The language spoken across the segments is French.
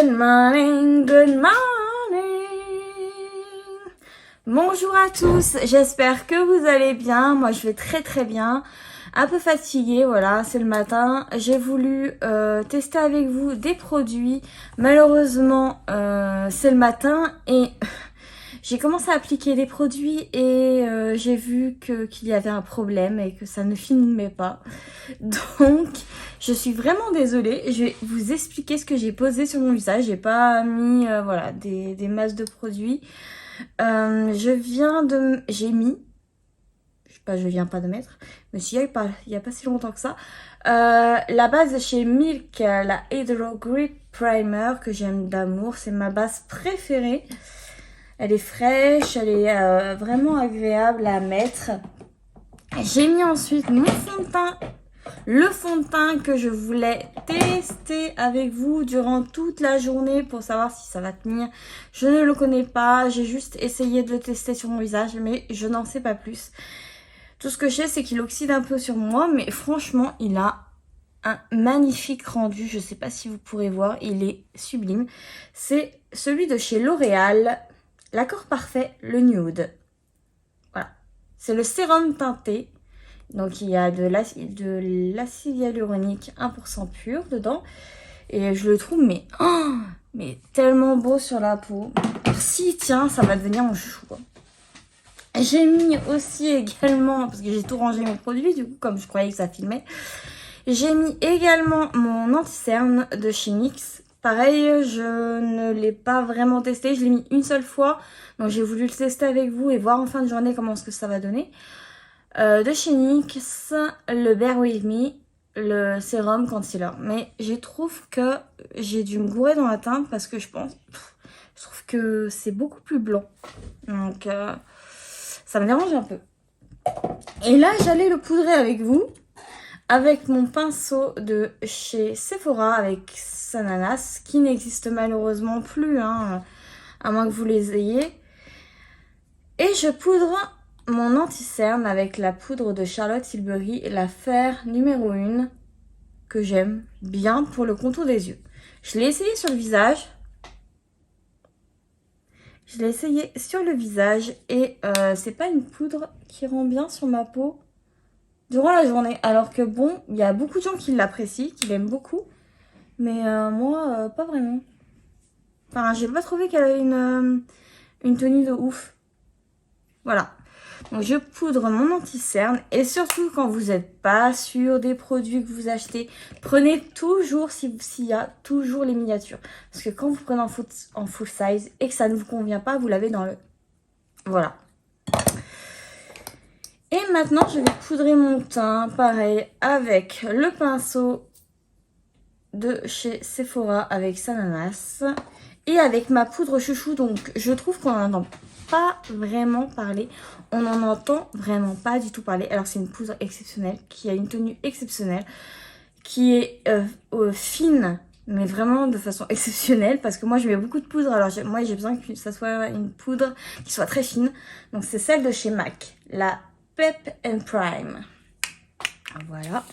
Good morning, good morning. Bonjour à tous, j'espère que vous allez bien. Moi je vais très très bien. Un peu fatiguée, voilà, c'est le matin. J'ai voulu tester avec vous des produits. Malheureusement, c'est le matin et j'ai commencé à appliquer les produits et j'ai vu qu'il y avait un problème et que ça ne filmait pas. Donc, je suis vraiment désolée. Je vais vous expliquer ce que j'ai posé sur mon visage. J'ai pas mis voilà, des masses de produits. J'ai mis... Je sais pas, je viens pas de mettre. Mais il y a pas si longtemps que ça. La base de chez Milk, la Hydro Grip Primer que j'aime d'amour. C'est ma base préférée. Elle est fraîche, elle est vraiment agréable à mettre. J'ai mis ensuite mon fond de teint. Le fond de teint que je voulais tester avec vous durant toute la journée pour savoir si ça va tenir. Je ne le connais pas, j'ai juste essayé de le tester sur mon visage, mais je n'en sais pas plus. Tout ce que je sais, c'est qu'il oxyde un peu sur moi, mais franchement, il a un magnifique rendu. Je ne sais pas si vous pourrez voir, il est sublime. C'est celui de chez L'Oréal, l'accord parfait, le nude. Voilà, c'est le sérum teinté. Donc il y a de l'acide hyaluronique 1% pur dedans. Et je le trouve mais tellement beau sur la peau. Si tiens, ça va devenir mon chouchou. J'ai mis aussi également, parce que j'ai tout rangé mes produits du coup, comme je croyais que ça filmait. J'ai mis également mon anti-cerne de chez NYX. Pareil, je ne l'ai pas vraiment testé. Je l'ai mis une seule fois. Donc j'ai voulu le tester avec vous et voir en fin de journée comment ce que ça va donner. De chez NYX, le Bear With Me, le sérum concealer. Mais je trouve que j'ai dû me gourer dans la teinte parce que je trouve que c'est beaucoup plus blanc. Donc ça me dérange un peu. Et là, j'allais le poudrer avec vous, avec mon pinceau de chez Sephora avec Sananas, qui n'existe malheureusement plus, hein, à moins que vous les ayez. Et je poudre mon anti-cerne avec la poudre de Charlotte Tilbury, la Fer numéro 1, que j'aime bien pour le contour des yeux. Je l'ai essayé sur le visage. Et c'est pas une poudre qui rend bien sur ma peau durant la journée. Alors que bon, il y a beaucoup de gens qui l'apprécient, qui l'aiment beaucoup. Mais moi, pas vraiment. Enfin, j'ai pas trouvé qu'elle avait une tenue de ouf. Voilà. Donc je poudre mon anti-cerne et surtout quand vous n'êtes pas sûr des produits que vous achetez, prenez toujours s'il y a toujours les miniatures. Parce que quand vous prenez en full size et que ça ne vous convient pas, vous l'avez dans le... Voilà. Et maintenant je vais poudrer mon teint, pareil, avec le pinceau de chez Sephora avec Sananas et avec ma poudre chouchou. Donc je trouve qu'on en a pas vraiment parler. On n'en entend vraiment pas du tout parler. Alors c'est une poudre exceptionnelle qui a une tenue exceptionnelle, qui est fine, mais vraiment de façon exceptionnelle parce que moi je mets beaucoup de poudre. Alors moi j'ai besoin que ça soit une poudre qui soit très fine. Donc c'est celle de chez MAC, la Pep and Prime. Voilà.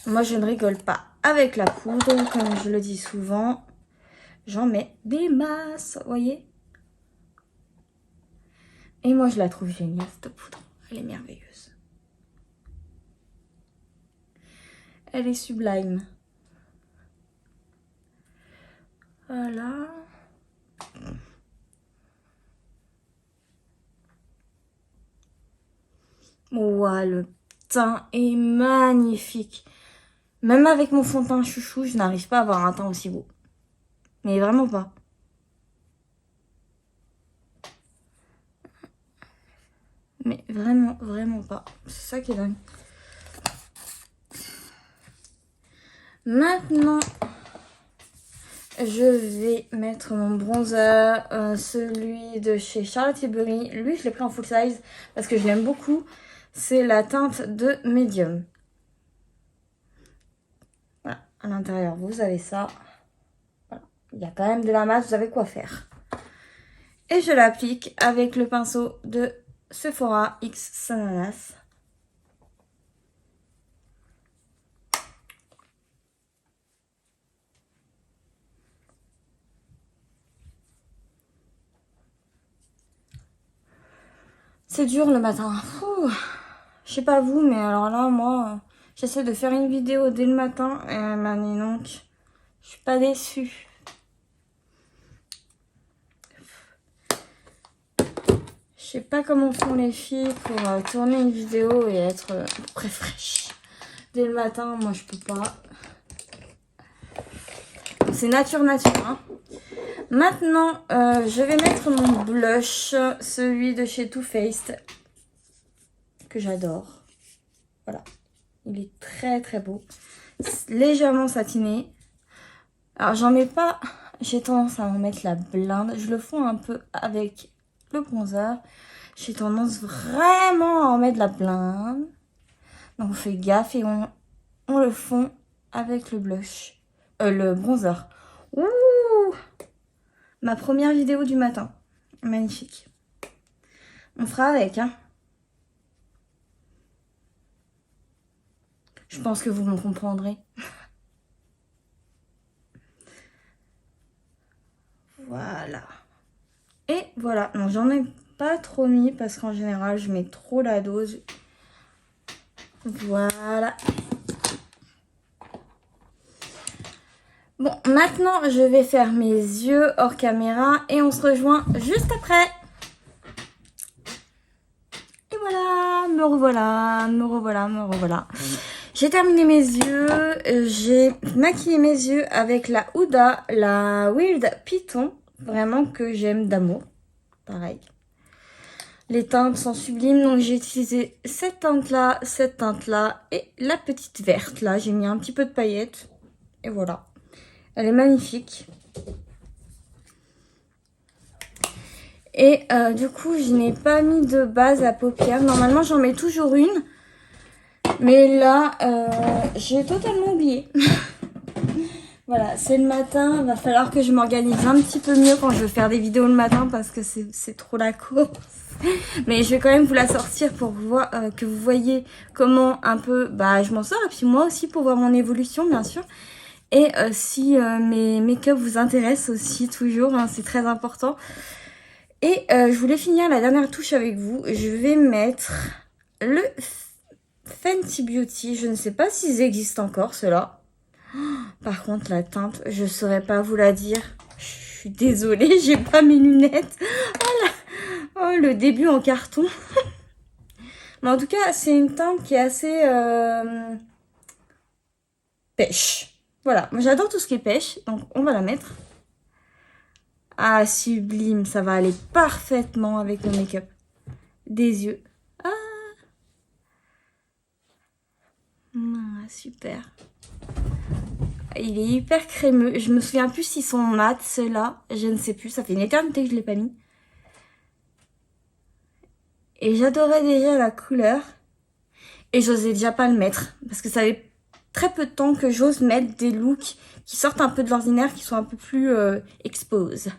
Moi je ne rigole pas avec la poudre, comme je le dis souvent. J'en mets des masses, vous voyez. Et moi, je la trouve géniale, cette poudre. Elle est merveilleuse. Elle est sublime. Voilà. Ouah, le teint est magnifique. Même avec mon fond de teint chouchou, je n'arrive pas à avoir un teint aussi beau. Mais vraiment pas. Mais vraiment, vraiment pas. C'est ça qui est dingue. Maintenant, je vais mettre mon bronzer, celui de chez Charlotte Tilbury. Lui, je l'ai pris en full size parce que je l'aime beaucoup. C'est la teinte de Medium. Voilà, à l'intérieur, vous avez ça. Voilà. Il y a quand même de la masse, vous avez quoi faire. Et je l'applique avec le pinceau de Sephora X Sananas. C'est dur le matin. Ouh. Je sais pas vous, mais alors là, moi, j'essaie de faire une vidéo dès le matin. Et dis donc, je suis pas déçue. Je sais pas comment font les filles pour tourner une vidéo et être très fraîche. Dès le matin, moi, je peux pas. C'est nature. Hein. Maintenant, je vais mettre mon blush, celui de chez Too Faced, que j'adore. Voilà. Il est très très beau. Légèrement satiné. Alors, j'en mets pas... J'ai tendance à en mettre la blinde. Je le fonds un peu avec le bronzer. J'ai tendance vraiment à en mettre la blinde. Donc, on fait gaffe et on le fond avec le blush. Le bronzer. Ouh! Ma première vidéo du matin. Magnifique. On fera avec, hein. Je pense que vous me comprendrez. Voilà. Et voilà. Donc, j'en ai pas trop mis parce qu'en général, je mets trop la dose. Voilà. Bon, maintenant, je vais faire mes yeux hors caméra et on se rejoint juste après. Et voilà, me revoilà. J'ai terminé mes yeux, j'ai maquillé mes yeux avec la Huda, la Wild Python, vraiment que j'aime d'amour, pareil. Les teintes sont sublimes, donc j'ai utilisé cette teinte-là et la petite verte, là. J'ai mis un petit peu de paillettes et voilà. Elle est magnifique. Et du coup, je n'ai pas mis de base à paupières. Normalement, j'en mets toujours une. Mais là, j'ai totalement oublié. Voilà, c'est le matin. Il va falloir que je m'organise un petit peu mieux quand je veux faire des vidéos le matin parce que c'est trop la course. Mais je vais quand même vous la sortir pour voir, que vous voyez comment un peu je m'en sors. Et puis moi aussi pour voir mon évolution, bien sûr. Et si mes make-up vous intéressent aussi, toujours, hein, c'est très important. Et je voulais finir la dernière touche avec vous. Je vais mettre le Fenty Beauty. Je ne sais pas s'ils existent encore, ceux-là. Par contre, la teinte, je ne saurais pas vous la dire. Je suis désolée, j'ai pas mes lunettes. Oh, le début en carton. Mais en tout cas, c'est une teinte qui est assez pêche. Voilà, moi j'adore tout ce qui est pêche, donc on va la mettre. Ah, sublime, ça va aller parfaitement avec le make-up. Des yeux. Ah, super. Il est hyper crémeux. Je me souviens plus s'ils sont mat, ceux-là. Je ne sais plus, ça fait une éternité que je ne l'ai pas mis. Et j'adorais déjà la couleur. Et j'osais déjà pas le mettre. Parce que ça fait très peu de temps que j'ose mettre des looks qui sortent un peu de l'ordinaire, qui sont un peu plus expose.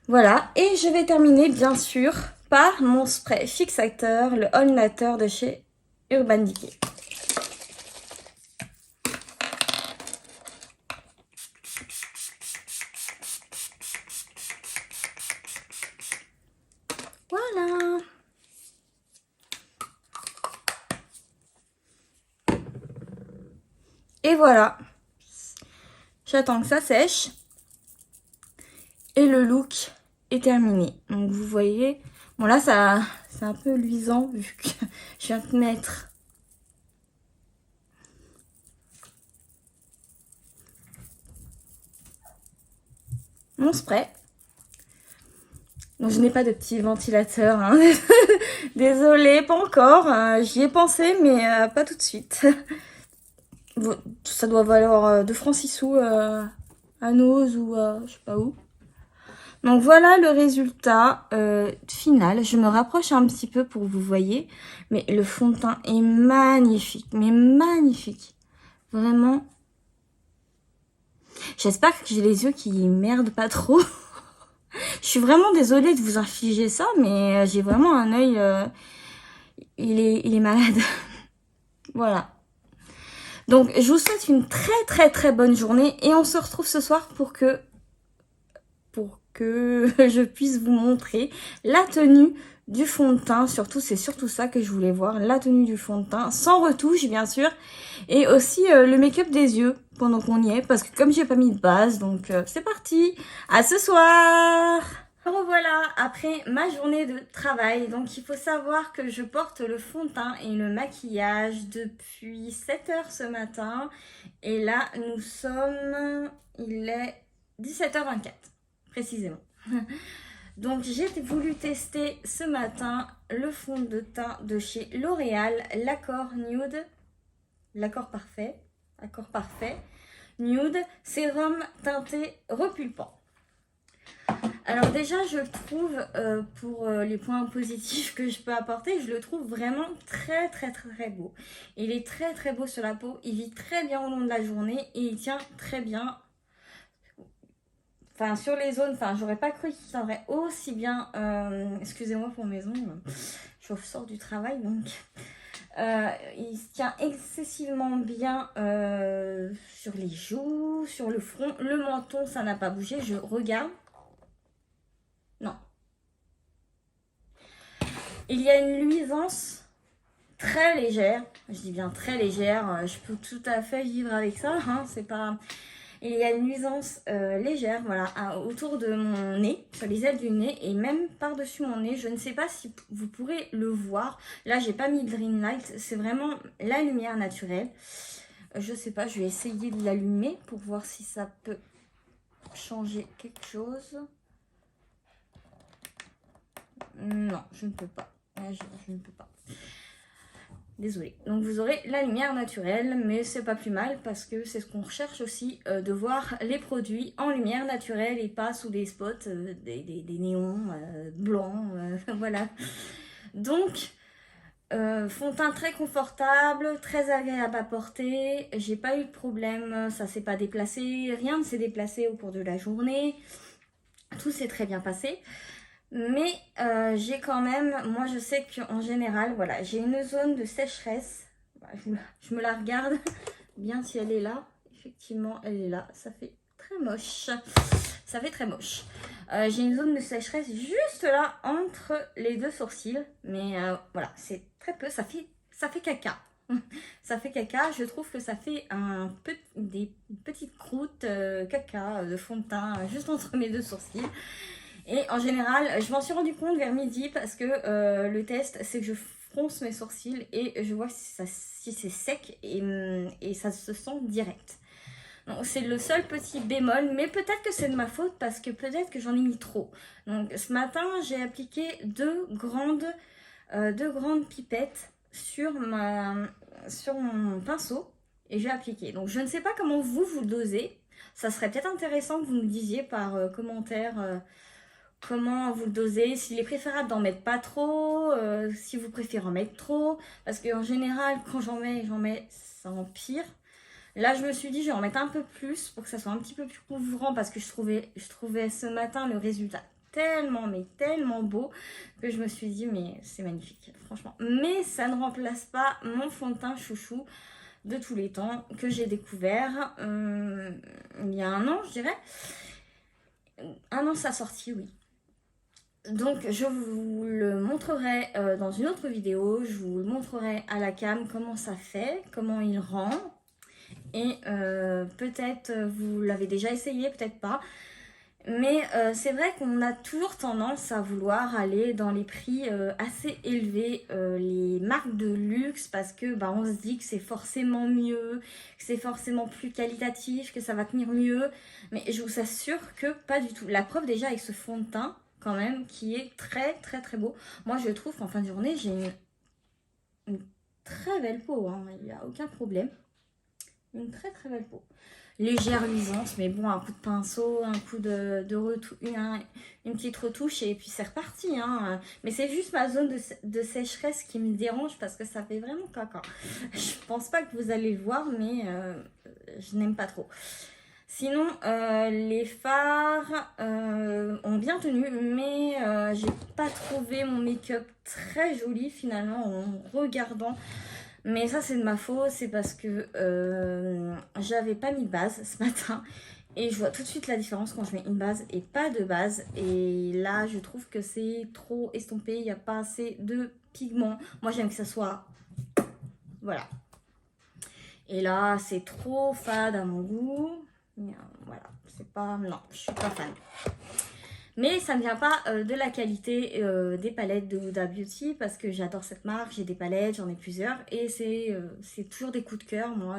Voilà, et je vais terminer bien sûr par mon spray fixateur, le All Nature de chez Urban Decay. Voilà. Et voilà. J'attends que ça sèche. Et le look est terminé. Donc vous voyez, bon là ça c'est un peu luisant vu que je viens de mettre mon spray. Donc je n'ai pas de petit ventilateur, hein. Désolée, pas encore. J'y ai pensé, mais pas tout de suite. Ça doit valoir 2 francs 6 sous à Nose ou je sais pas où. Donc voilà le résultat final. Je me rapproche un petit peu pour que vous voyez. Mais le fond de teint est magnifique. Mais magnifique. Vraiment. J'espère que j'ai les yeux qui merdent pas trop. Je suis vraiment désolée de vous infliger ça, mais j'ai vraiment un œil... il est malade. Voilà. Donc, je vous souhaite une très bonne journée et on se retrouve ce soir pour que je puisse vous montrer la tenue du fond de teint. Surtout, c'est surtout ça que je voulais voir, la tenue du fond de teint, sans retouche bien sûr, et aussi le make-up des yeux pendant qu'on y est, parce que comme j'ai pas mis de base, donc c'est parti, à ce soir. Revoilà après ma journée de travail. Donc il faut savoir que je porte le fond de teint et le maquillage depuis 7 heures ce matin. Et là nous sommes, il est 17h24 précisément. Donc j'ai voulu tester ce matin le fond de teint de chez L'Oréal, l'accord nude, l'accord parfait, nude, sérum teinté repulpant. Alors déjà, je le trouve, pour les points positifs que je peux apporter, je le trouve vraiment très beau. Il est très beau sur la peau, il vit très bien au long de la journée et il tient très bien. Enfin, sur les zones, enfin, j'aurais pas cru qu'il tiendrait aussi bien. Excusez-moi pour mes ongles, je sors du travail donc. Il se tient excessivement bien sur les joues, sur le front, le menton, ça n'a pas bougé, je regarde. Non. Il y a une luisance très légère. Je dis bien très légère. Je peux tout à fait vivre avec ça. Hein, c'est pas... Il y a une luisance légère, voilà, autour de mon nez, sur les ailes du nez et même par-dessus mon nez. Je ne sais pas si vous pourrez le voir. Là, j'ai pas mis de Dream Light. C'est vraiment la lumière naturelle. Je sais pas, je vais essayer de l'allumer pour voir si ça peut changer quelque chose. Non, je ne peux pas. Je ne peux pas. Désolée. Donc vous aurez la lumière naturelle, mais c'est pas plus mal parce que c'est ce qu'on recherche aussi, de voir les produits en lumière naturelle et pas sous des spots, des néons blancs, voilà. Donc, fond de teint très confortable, très agréable à porter. J'ai pas eu de problème, ça s'est pas déplacé, rien ne s'est déplacé au cours de la journée. Tout s'est très bien passé. Mais j'ai quand même, moi je sais qu'en général, voilà, j'ai une zone de sécheresse. Je me la regarde bien si elle est là. Effectivement, elle est là. Ça fait très moche. Ça fait très moche. J'ai une zone de sécheresse juste là, entre les deux sourcils. Mais voilà, c'est très peu. Ça fait caca. Ça fait caca. Je trouve que ça fait des petites croûtes caca de fond de teint juste entre mes deux sourcils. Et en général, je m'en suis rendu compte vers midi parce que le test, c'est que je fronce mes sourcils et je vois si c'est sec et ça se sent direct. Donc c'est le seul petit bémol, mais peut-être que c'est de ma faute parce que peut-être que j'en ai mis trop. Donc ce matin, j'ai appliqué deux grandes pipettes sur mon pinceau et j'ai appliqué. Donc je ne sais pas comment vous le dosez. Ça serait peut-être intéressant que vous me disiez par commentaire comment vous le dosez, s'il est préférable d'en mettre pas trop, si vous préférez en mettre trop, parce qu'en général, quand j'en mets, ça empire. Là, je me suis dit, je vais en mettre un peu plus pour que ça soit un petit peu plus couvrant, parce que je trouvais ce matin le résultat tellement, mais tellement beau, que je me suis dit, mais c'est magnifique, franchement. Mais ça ne remplace pas mon fond de teint chouchou de tous les temps, que j'ai découvert il y a un an, je dirais. Un an sa sortie, oui. Donc je vous le montrerai dans une autre vidéo, je vous le montrerai à la cam comment ça fait, comment il rend. Et peut-être vous l'avez déjà essayé, peut-être pas. Mais c'est vrai qu'on a toujours tendance à vouloir aller dans les prix assez élevés, les marques de luxe, parce que bah, on se dit que c'est forcément mieux, que c'est forcément plus qualitatif, que ça va tenir mieux. Mais je vous assure que pas du tout. La preuve déjà avec ce fond de teint, quand même, qui est très beau. Moi je trouve qu'en fin de journée, j'ai une très belle peau, hein. Il n'y a aucun problème. Une très belle peau. Légère luisance, mais bon, un coup de pinceau, un coup de une petite retouche et puis c'est reparti. Hein. Mais c'est juste ma zone de sécheresse qui me dérange parce que ça fait vraiment caca. Je pense pas que vous allez le voir, mais je n'aime pas trop. Sinon, les fards, ont bien tenu, mais j'ai pas trouvé mon make-up très joli finalement en regardant. Mais ça c'est de ma faute, c'est parce que j'avais pas mis de base ce matin. Et je vois tout de suite la différence quand je mets une base et pas de base. Et là, je trouve que c'est trop estompé. Il n'y a pas assez de pigments. Moi, j'aime que ça soit... Voilà. Et là, c'est trop fade à mon goût. Voilà. C'est pas... Non, je suis pas fan. Mais ça ne vient pas de la qualité des palettes de Huda Beauty parce que j'adore cette marque, j'ai des palettes, j'en ai plusieurs et c'est toujours des coups de cœur, moi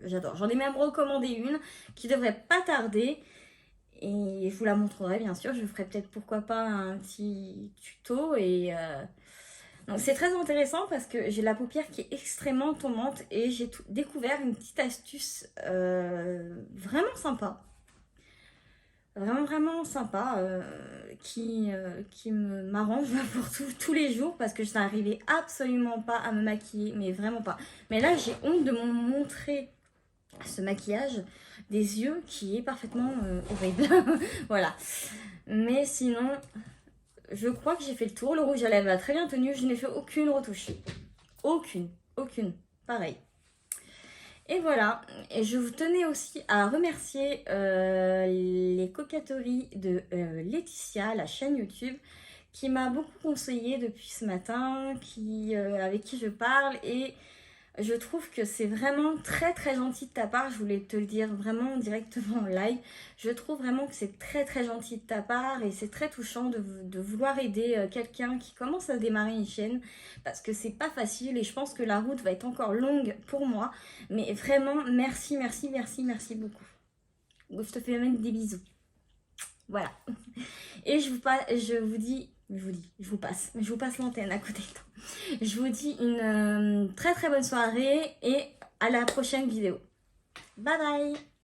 j'adore. J'en ai même recommandé une qui devrait pas tarder et je vous la montrerai bien sûr, je ferai peut-être pourquoi pas un petit tuto et... Donc c'est très intéressant parce que j'ai la paupière qui est extrêmement tombante et j'ai découvert une petite astuce vraiment sympa. Vraiment sympa, qui m'arrange pour tous les jours parce que je n'arrivais absolument pas à me maquiller, mais vraiment pas. Mais là, j'ai honte de me montrer ce maquillage des yeux qui est parfaitement horrible. Voilà. Mais sinon, je crois que j'ai fait le tour. Le rouge à lèvres a très bien tenu. Je n'ai fait aucune retouche. Aucune. Pareil. Et voilà, et je vous tenais aussi à remercier les coquetteries de Laetitia, la chaîne YouTube, qui m'a beaucoup conseillé depuis ce matin, avec qui je parle, et je trouve que c'est vraiment très gentil de ta part, je voulais te le dire vraiment directement en live. Je trouve vraiment que c'est très gentil de ta part et c'est très touchant de vouloir aider quelqu'un qui commence à démarrer une chaîne parce que c'est pas facile et je pense que la route va être encore longue pour moi. Mais vraiment, merci beaucoup. Je te fais même des bisous. Voilà. Et je vous passe l'antenne à côté. Je vous dis une très bonne soirée et à la prochaine vidéo. Bye bye!